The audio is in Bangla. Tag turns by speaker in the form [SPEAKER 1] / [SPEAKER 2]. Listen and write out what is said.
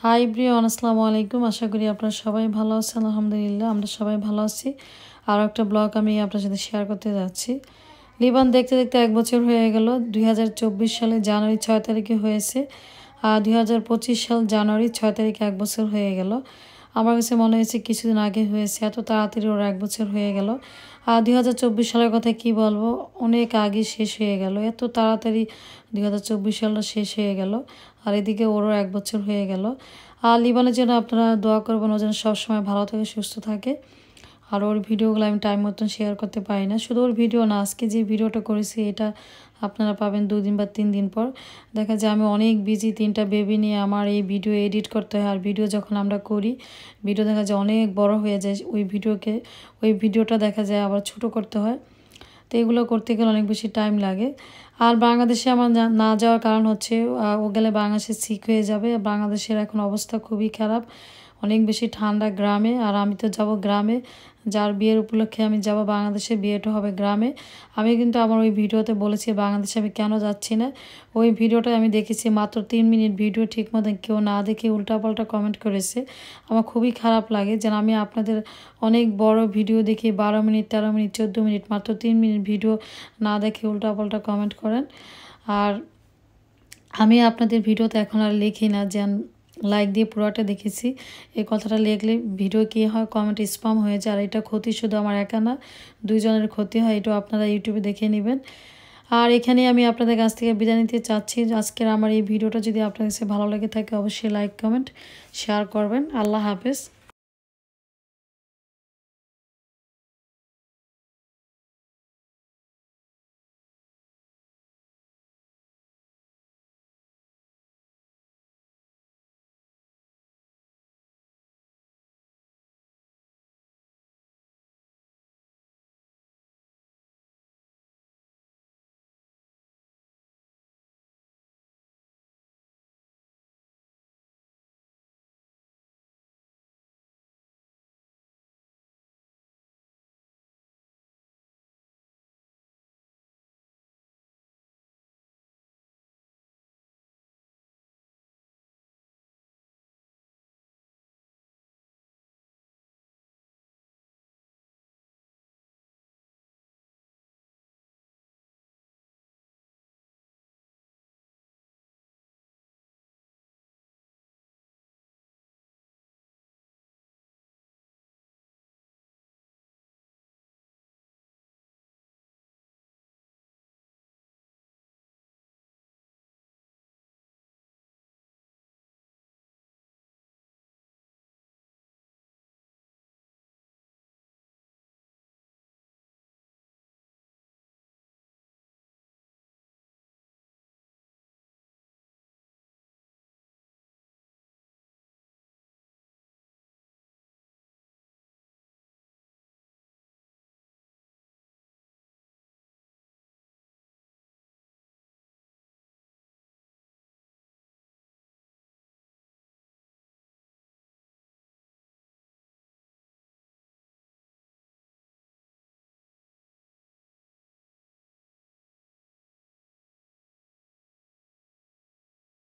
[SPEAKER 1] হাই এভরিওয়ান, আসসালামু আলাইকুম। আশা করি আপনারা সবাই ভালো আছেন। আলহামদুলিল্লাহ আমরা সবাই ভালো আছি। আর একটা ব্লগ আমি আপনার সাথে শেয়ার করতে যাচ্ছি। লিবান দেখতে দেখতে 1 বছর হয়ে গেল। 2024 সালে জানুয়ারি 6 তারিখে হয়েছে। আর 2025 সাল জানুয়ারি 6 তারিখে 1 বছর হয়ে গেল। আমার কাছে মনে হয়েছে কিছুদিন আগে হয়েছে, এত তাড়াতাড়ি ওর 1 বছর হয়ে গেল। আর 2024 সালের কথা কি বলবো, অনেক আগে শেষ হয়ে গেল। এত তাড়াতাড়ি 2024 সালটা শেষ হয়ে গেল। আর এদিকে ওরও 1 বছর হয়ে গেল। আর লিবানের জন্য আপনারা দোয়া করবেন, ও যেন সবসময় ভালো থাকে, সুস্থ থাকে। আর ওর ভিডিওগুলো আমি টাইম মতন শেয়ার করতে পারি না। শুধু ওর ভিডিও না, আজকে যে ভিডিওটা করেছি এটা আপনারা পাবেন 2 দিন বা 3 দিন পর। দেখা যায় আমি অনেক বিজি, 3টা বেবি নিয়ে আমার এই ভিডিও এডিট করতে হয়। আর ভিডিও যখন আমরা করি, ভিডিও দেখা যায় অনেক বড় হয়ে যায়। ওই ভিডিওটা দেখা যায় আবার ছোট করতে হয়। তো এগুলো করতে গেলে অনেক বেশি টাইম লাগে। আর বাংলাদেশে আমার না যাওয়ার কারণ হচ্ছে ও গেলে বাংলাদেশে সিক হয়ে যাবে। বাংলাদেশের এখন অবস্থা খুবই খারাপ, অনেক বেশি ঠান্ডা গ্রামে। আর আমি তো যাব গ্রামে, যার বিয়ের উপলক্ষে আমি যাব বাংলাদেশে, বিয়েটা হবে গ্রামে। আমি কিন্তু আমার ওই ভিডিওতে বলেছি বাংলাদেশে আমি কেন যাচ্ছি না। ওই ভিডিওটা আমি দেখেছি, মাত্র 3 মিনিট ভিডিও, ঠিক মতন কেউ না দেখে উল্টাপাল্টা কমেন্ট করেছে। আমার খুবই খারাপ লাগে যেন আমি আপনাদের অনেক বড় ভিডিও দেখি, 12 মিনিট, 13 মিনিট, 14 মিনিট, মাত্র 3 মিনিট ভিডিও না দেখে উল্টাপাল্টা কমেন্ট করেন। আর আমি আপনাদের ভিডিওতে এখন আর লিখি না যে লাইক দিয়ে পুরোটা দেখেছি। এই কথাটা লিখলে ভিডিও কী হয়, কমেন্ট স্প্যাম হয়ে যায়। আর এটা ক্ষতি শুধু আমার একা না, 2 জনের ক্ষতি হয়। এটাও আপনারা ইউটিউবে দেখে নেবেন। আর এখানে আমি আপনাদের কাছ থেকে বিদায় নিতে চাচ্ছি। আজকের আমার এই ভিডিওটা যদি আপনার কাছে ভালো লেগে থাকে, অবশ্যই লাইক, কমেন্ট, শেয়ার করবেন। আল্লাহ হাফেজ।